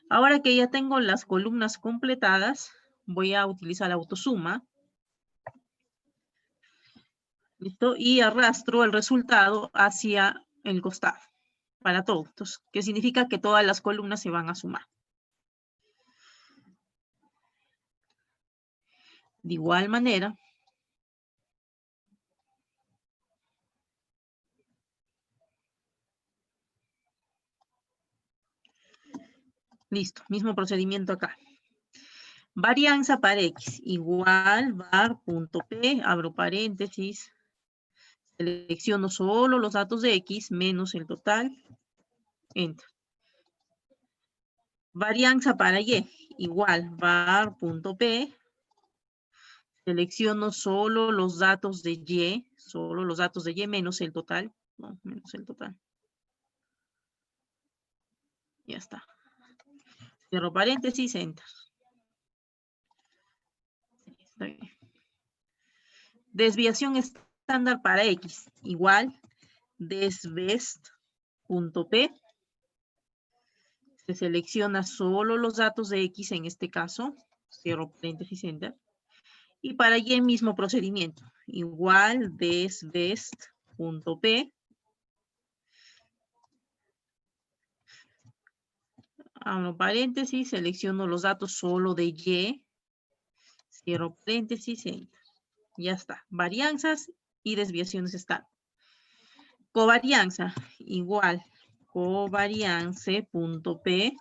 Ahora que ya tengo las columnas completadas, voy a utilizar autosuma. ¿Listo? Y arrastro el resultado hacia el costado, para todos. Entonces, ¿qué significa? Que todas las columnas se van a sumar. De igual manera, listo, mismo procedimiento acá. Varianza para X igual var.p, abro paréntesis, selecciono solo los datos de X menos el total, enter. Varianza para Y igual var.p, selecciono solo los datos de Y menos el total, no, menos el total. Ya está. Cierro paréntesis, enter. Está bien. Desviación estándar para X igual desbest.p. Se selecciona solo los datos de X en este caso. Cierro paréntesis, enter. Y para Y mismo procedimiento. Igual desbest.p. Abro paréntesis, selecciono los datos solo de Y. Cierro paréntesis, enter. Ya está. Varianzas y desviaciones están. Covarianza igual covariance.p.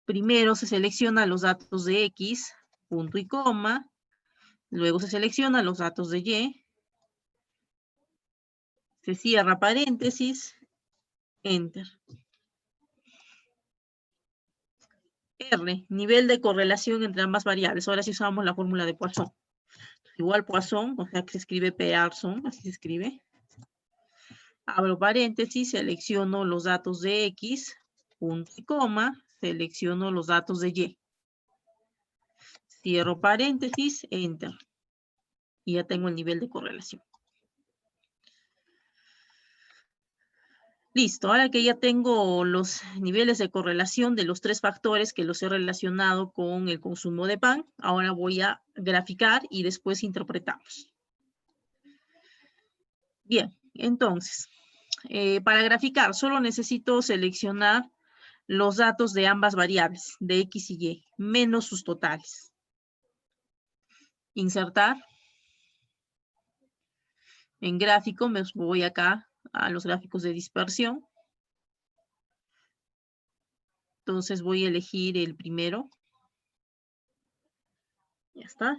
Primero se selecciona los datos de X, punto y coma. Luego se selecciona los datos de Y. Se cierra paréntesis, enter. R, nivel de correlación entre ambas variables. Ahora sí usamos la fórmula de Poisson. Igual Poisson, o sea que se escribe Pearson, así se escribe. Abro paréntesis, selecciono los datos de X, punto y coma, selecciono los datos de Y. Cierro paréntesis, enter. Y ya tengo el nivel de correlación. Listo, ahora que ya tengo los niveles de correlación de los tres factores que los he relacionado con el consumo de pan, ahora voy a graficar y después interpretamos. Bien, entonces, para graficar solo necesito seleccionar los datos de ambas variables, de X y Y, menos sus totales. Insertar. En gráfico me voy acá a los gráficos de dispersión. Entonces voy a elegir el primero. Ya está.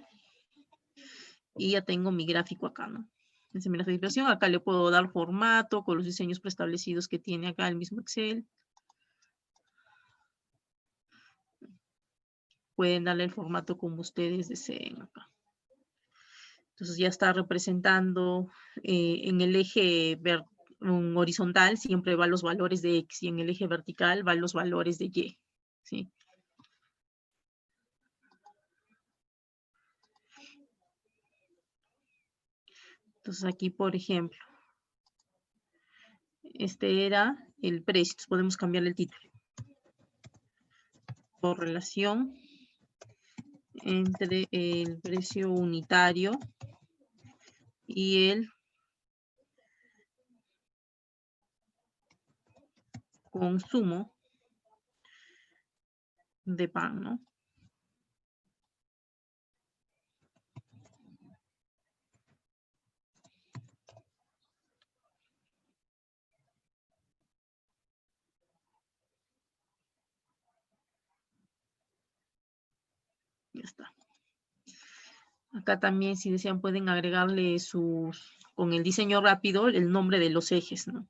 Y ya tengo mi gráfico acá, ¿no? Esa es mi dispersión. Acá le puedo dar formato con los diseños preestablecidos que tiene acá el mismo Excel. Pueden darle el formato como ustedes deseen acá. Entonces ya está representando en el eje horizontal, siempre van los valores de X, y en el eje vertical van los valores de Y, ¿sí? Entonces aquí, por ejemplo, este era el precio. Entonces podemos cambiarle el título. Correlación entre el precio unitario y el consumo de pan, ¿no? Ya está. Acá también, si desean, pueden agregarle con el diseño rápido, el nombre de los ejes, ¿no?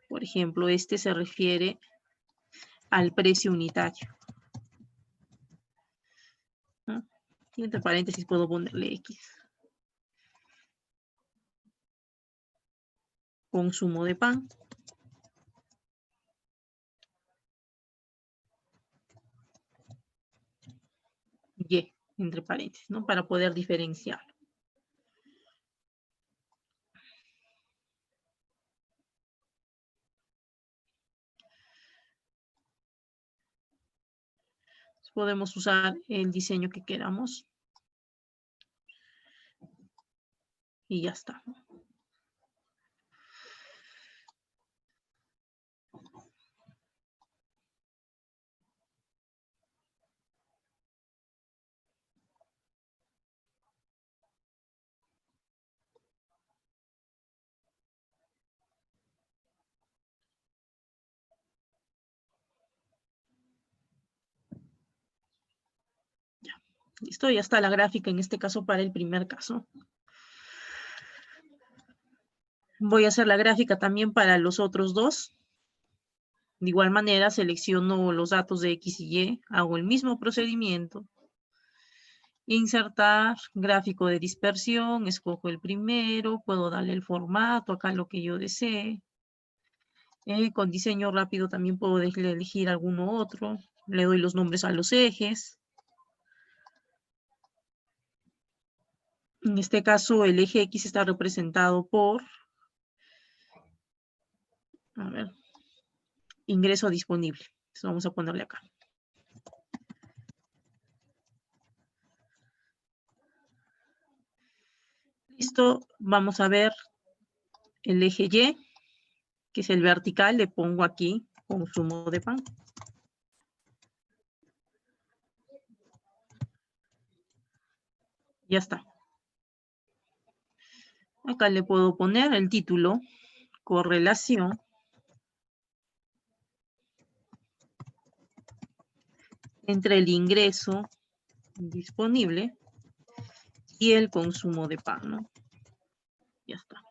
Por ejemplo, este se refiere al precio unitario, ¿no? Y entre paréntesis puedo ponerle X. Consumo de pan. Y, entre paréntesis, ¿no? Para poder diferenciar. Podemos usar el diseño que queramos. Y ya está. Ya. Listo, ya está la gráfica en este caso para el primer caso. Voy a hacer la gráfica también para los otros dos. De igual manera, selecciono los datos de X y Y, hago el mismo procedimiento. Insertar gráfico de dispersión, escojo el primero, puedo darle el formato, acá lo que yo desee. Con diseño rápido también puedo elegir alguno otro. Le doy los nombres a los ejes. En este caso, el eje X está representado por, a ver, ingreso disponible. Entonces vamos a ponerle acá. Listo, vamos a ver el eje Y, que es el vertical, le pongo aquí consumo de pan. Ya está. Acá le puedo poner el título, correlación entre el ingreso disponible y el consumo de pan, ¿no? Ya está.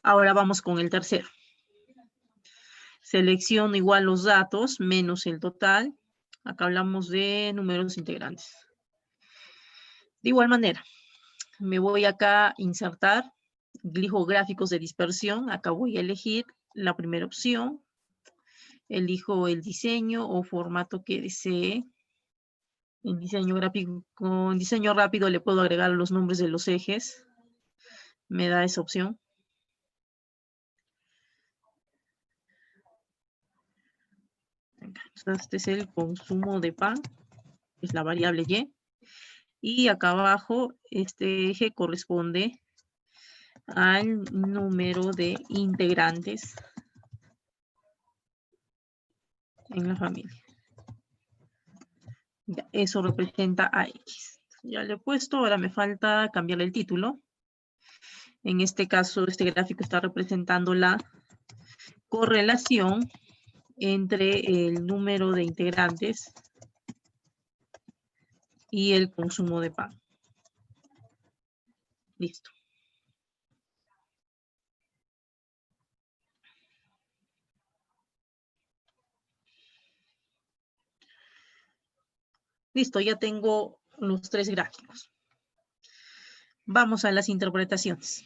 Ahora vamos con el tercero. Selecciono igual los datos menos el total. Acá hablamos de números integrantes. De igual manera, me voy acá a insertar, elijo gráficos de dispersión. Acá voy a elegir la primera opción. Elijo el diseño o formato que desee. En diseño gráfico, con diseño rápido le puedo agregar los nombres de los ejes. Me da esa opción. Este es el consumo de pan, es la variable Y. Y acá abajo, este eje corresponde al número de integrantes en la familia. Ya, eso representa a X. Ya le he puesto, ahora me falta cambiarle el título. En este caso, este gráfico está representando la correlación entre el número de integrantes y el consumo de pan. Listo. Listo, ya tengo los tres gráficos. Vamos a las interpretaciones.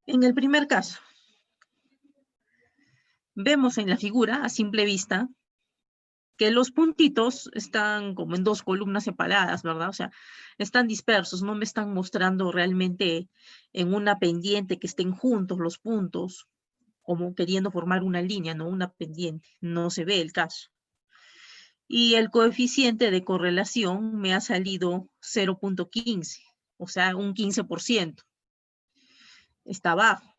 En el primer caso, vemos en la figura, a simple vista, que los puntitos están como en dos columnas separadas, ¿verdad? O sea, están dispersos, no me están mostrando realmente en una pendiente que estén juntos los puntos, como queriendo formar una línea, no una pendiente. No se ve el caso. Y el coeficiente de correlación me ha salido 0.15, o sea, un 15%. Está bajo.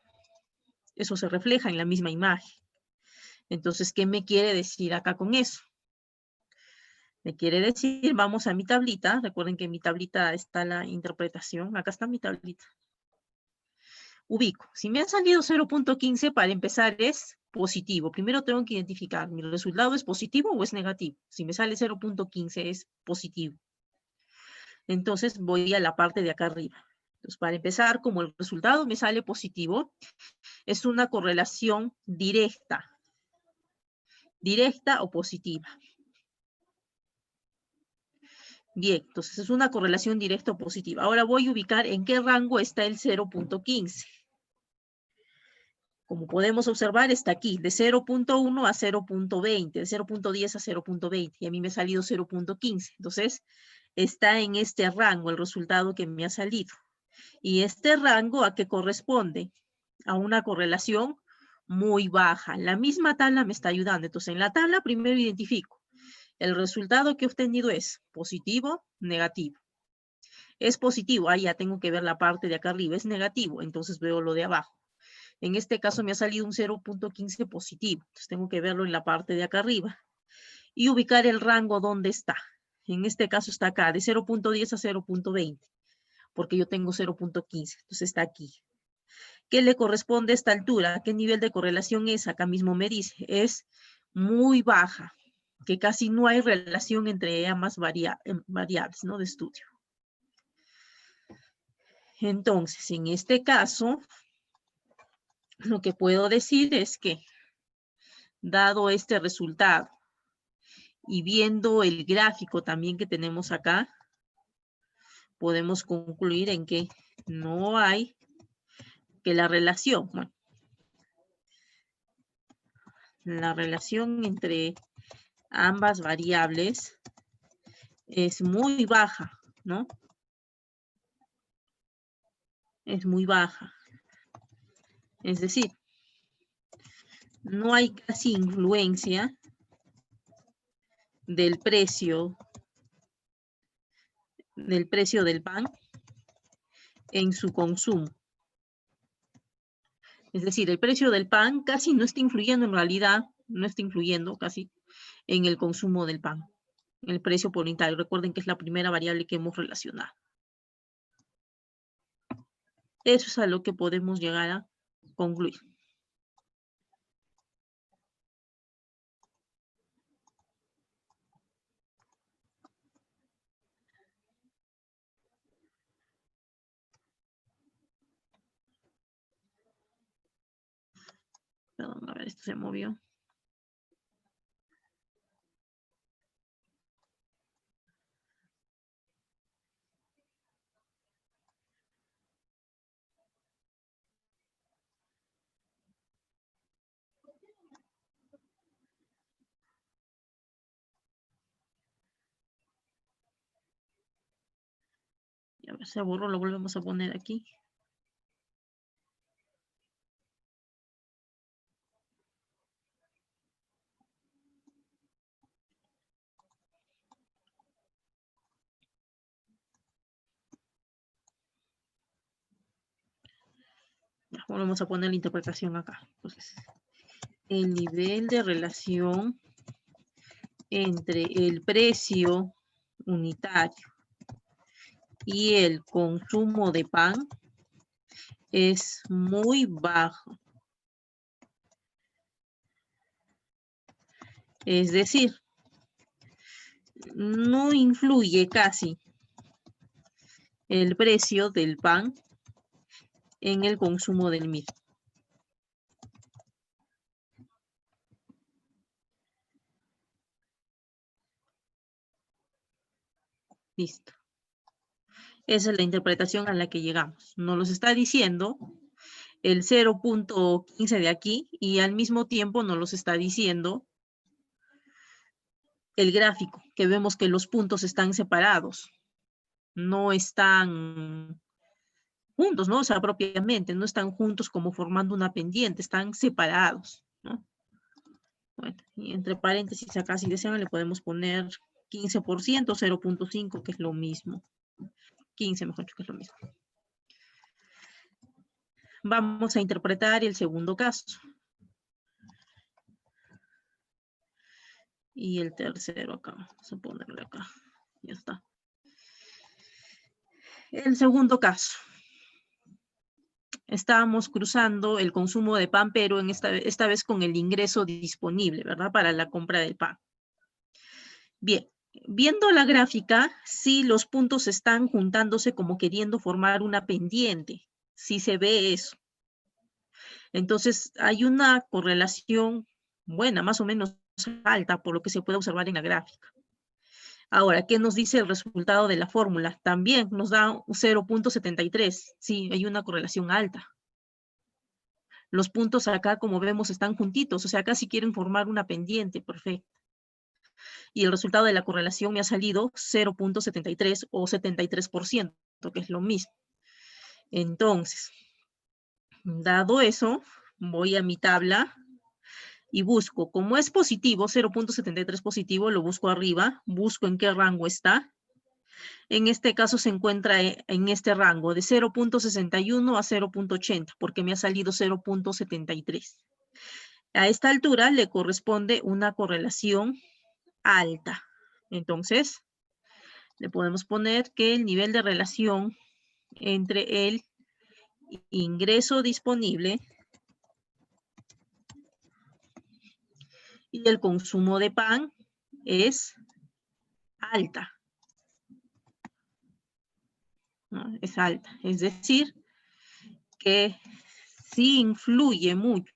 Eso se refleja en la misma imagen. Entonces, ¿qué me quiere decir acá con eso? Me quiere decir, vamos a mi tablita. Recuerden que en mi tablita está la interpretación. Acá está mi tablita. Ubico. Si me ha salido 0.15, para empezar es positivo. Primero tengo que identificar, ¿mi resultado es positivo o es negativo? Si me sale 0.15 es positivo. Entonces voy a la parte de acá arriba. Entonces, para empezar, como el resultado me sale positivo, es una correlación directa. Directa o positiva. Bien, entonces es una correlación directa o positiva. Ahora voy a ubicar en qué rango está el 0.15. Como podemos observar, está aquí, de 0.1 a 0.20, de 0.10 a 0.20, y a mí me ha salido 0.15. Entonces, está en este rango el resultado que me ha salido. Y este rango, ¿a qué corresponde? A una correlación muy baja. La misma tabla me está ayudando. Entonces, en la tabla primero identifico. El resultado que he obtenido es positivo, negativo. Es positivo, ya tengo que ver la parte de acá arriba. Es negativo, entonces veo lo de abajo. En este caso me ha salido un 0.15 positivo. Entonces tengo que verlo en la parte de acá arriba. Y ubicar el rango donde está. En este caso está acá, de 0.10 a 0.20. Porque yo tengo 0.15. Entonces está aquí. ¿Qué le corresponde a esta altura? ¿Qué nivel de correlación es? Acá mismo me dice. Es muy baja. Que casi no hay relación entre ambas variables, ¿no? De estudio. Entonces, en este caso, lo que puedo decir es que, dado este resultado, y viendo el gráfico también que tenemos acá, podemos concluir en que no hay, que la relación, bueno, la relación entre ambas variables es muy baja, ¿no? Es muy baja. Es decir, no hay casi influencia del precio del pan en su consumo. Es decir, el precio del pan casi no está influyendo en realidad, no está influyendo casi en el consumo del pan, el precio por unidad. Recuerden que es la primera variable que hemos relacionado. Eso es a lo que podemos llegar a concluir. Perdón, a ver, esto se movió. Y a ver, se borró, lo volvemos a poner aquí. Ya, volvemos a poner la interpretación acá. Entonces, el nivel de relación entre el precio unitario y el consumo de pan es muy bajo. Es decir, no influye casi el precio del pan en el consumo del mismo. Listo. Esa es la interpretación a la que llegamos. Nos los está diciendo el 0.15 de aquí y al mismo tiempo nos los está diciendo el gráfico, que vemos que los puntos están separados. No están juntos, ¿no? O sea, propiamente, no están juntos como formando una pendiente, están separados, ¿no? Bueno, y entre paréntesis acá, si desean, le podemos poner 15%, 0.5, que es lo mismo. 15, mejor dicho, que es lo mismo. Vamos a interpretar el segundo caso. Y el tercero acá, vamos a ponerle acá, ya está. El segundo caso. Estábamos cruzando el consumo de pan, pero esta vez con el ingreso disponible, ¿verdad? Para la compra del pan. Bien, viendo la gráfica, sí los puntos están juntándose como queriendo formar una pendiente. Sí se ve eso. Entonces, hay una correlación buena, más o menos alta, por lo que se puede observar en la gráfica. Ahora, ¿qué nos dice el resultado de la fórmula? También nos da 0.73. Sí, hay una correlación alta. Los puntos acá, como vemos, están juntitos, o sea, acá sí quieren formar una pendiente, perfecto. Y el resultado de la correlación me ha salido 0.73 o 73%, que es lo mismo. Entonces, dado eso, voy a mi tabla y busco, como es positivo, 0.73 positivo, lo busco arriba, busco en qué rango está. En este caso se encuentra en este rango de 0.61 a 0.80, porque me ha salido 0.73. A esta altura le corresponde una correlación alta. Entonces, le podemos poner que el nivel de relación entre el ingreso disponible y el consumo de pan es alta. ¿No? Es alta. Es decir, que sí influye mucho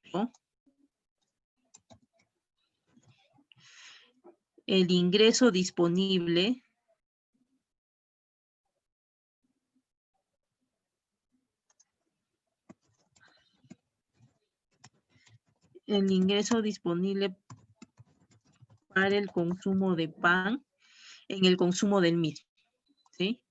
el ingreso disponible para el consumo de pan en el consumo del mismo, ¿sí?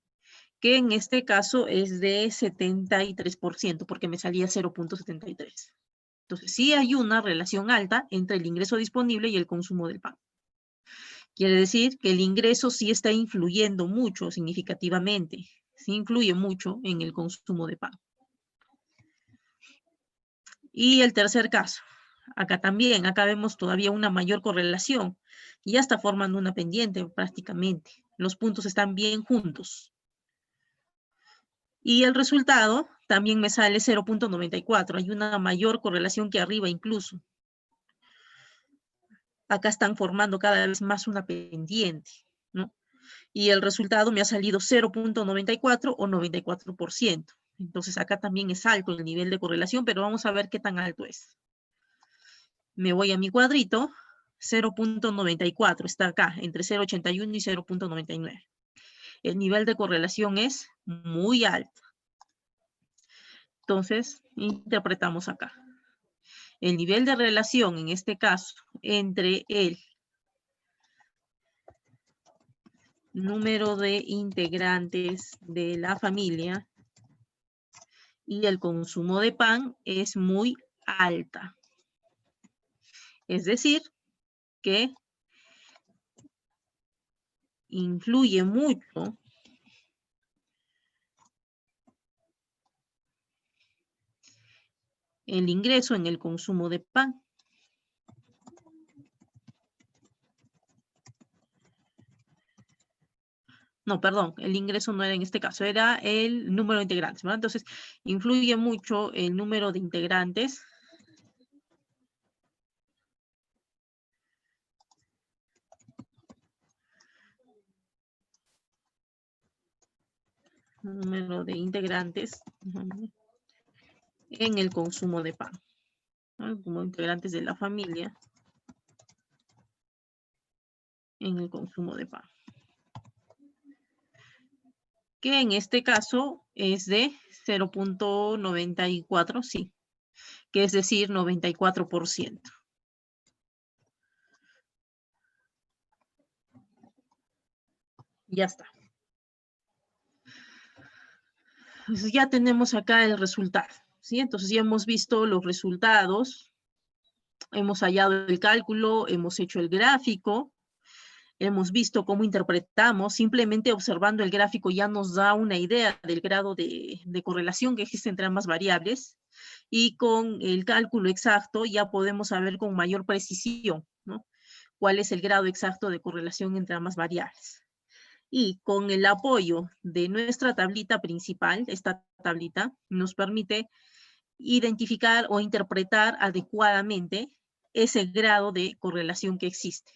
Que en este caso es de 73%, porque me salía 0.73. Entonces, sí hay una relación alta entre el ingreso disponible y el consumo del pan. Quiere decir que el ingreso sí está influyendo mucho, significativamente. Sí influye mucho en el consumo de pan. Y el tercer caso. Acá también, acá vemos todavía una mayor correlación. Ya está formando una pendiente prácticamente. Los puntos están bien juntos. Y el resultado también me sale 0.94. Hay una mayor correlación que arriba incluso. Acá están formando cada vez más una pendiente, ¿no? Y el resultado me ha salido 0.94 o 94%. Entonces acá también es alto el nivel de correlación, pero vamos a ver qué tan alto es. Me voy a mi cuadrito, 0.94, está acá, entre 0.81 y 0.99. El nivel de correlación es muy alto. Entonces, interpretamos acá. El nivel de relación, en este caso, entre el número de integrantes de la familia y el consumo de pan es muy alta. Es decir, que influye mucho el ingreso en el consumo de pan. No, perdón, el ingreso no era en este caso, era el número de integrantes, ¿verdad? Entonces, influye mucho el número de integrantes en el consumo de pan, ¿no? Como integrantes de la familia en el consumo de pan. Que en este caso es de 0.94, sí, que es decir, 94%. Ya está. Entonces ya tenemos acá el resultado, ¿sí? Entonces ya hemos visto los resultados, hemos hallado el cálculo, hemos hecho el gráfico, hemos visto cómo interpretamos, simplemente observando el gráfico ya nos da una idea del grado de correlación que existe entre ambas variables, y con el cálculo exacto ya podemos saber con mayor precisión, ¿no? cuál es el grado exacto de correlación entre ambas variables. Y con el apoyo de nuestra tablita principal, esta tablita nos permite identificar o interpretar adecuadamente ese grado de correlación que existe,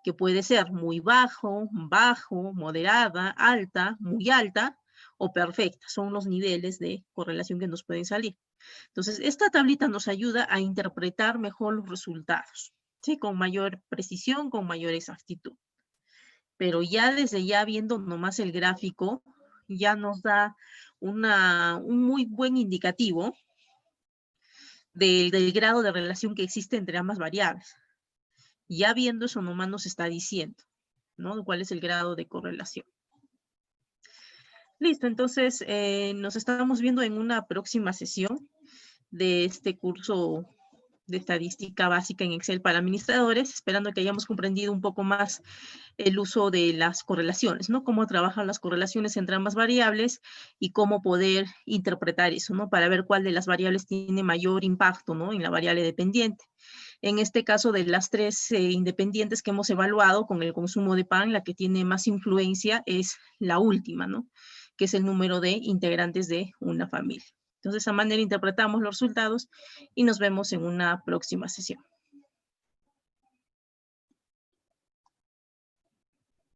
que puede ser muy bajo, bajo, moderada, alta, muy alta o perfecta. Son los niveles de correlación que nos pueden salir. Entonces, esta tablita nos ayuda a interpretar mejor los resultados, ¿sí? Con mayor precisión, con mayor exactitud. Pero ya desde ya viendo nomás el gráfico, ya nos da un muy buen indicativo del grado de relación que existe entre ambas variables. Ya viendo eso nomás nos está diciendo, ¿no? ¿Cuál es el grado de correlación? Listo, entonces nos estamos viendo en una próxima sesión de este curso de estadística básica en Excel para administradores, esperando que hayamos comprendido un poco más el uso de las correlaciones, ¿no? Cómo trabajan las correlaciones entre ambas variables y cómo poder interpretar eso, ¿no? Para ver cuál de las variables tiene mayor impacto, ¿no? En la variable dependiente. En este caso, de las tres independientes que hemos evaluado con el consumo de pan, la que tiene más influencia es la última, ¿no? Que es el número de integrantes de una familia. Entonces, de esa manera interpretamos los resultados y nos vemos en una próxima sesión.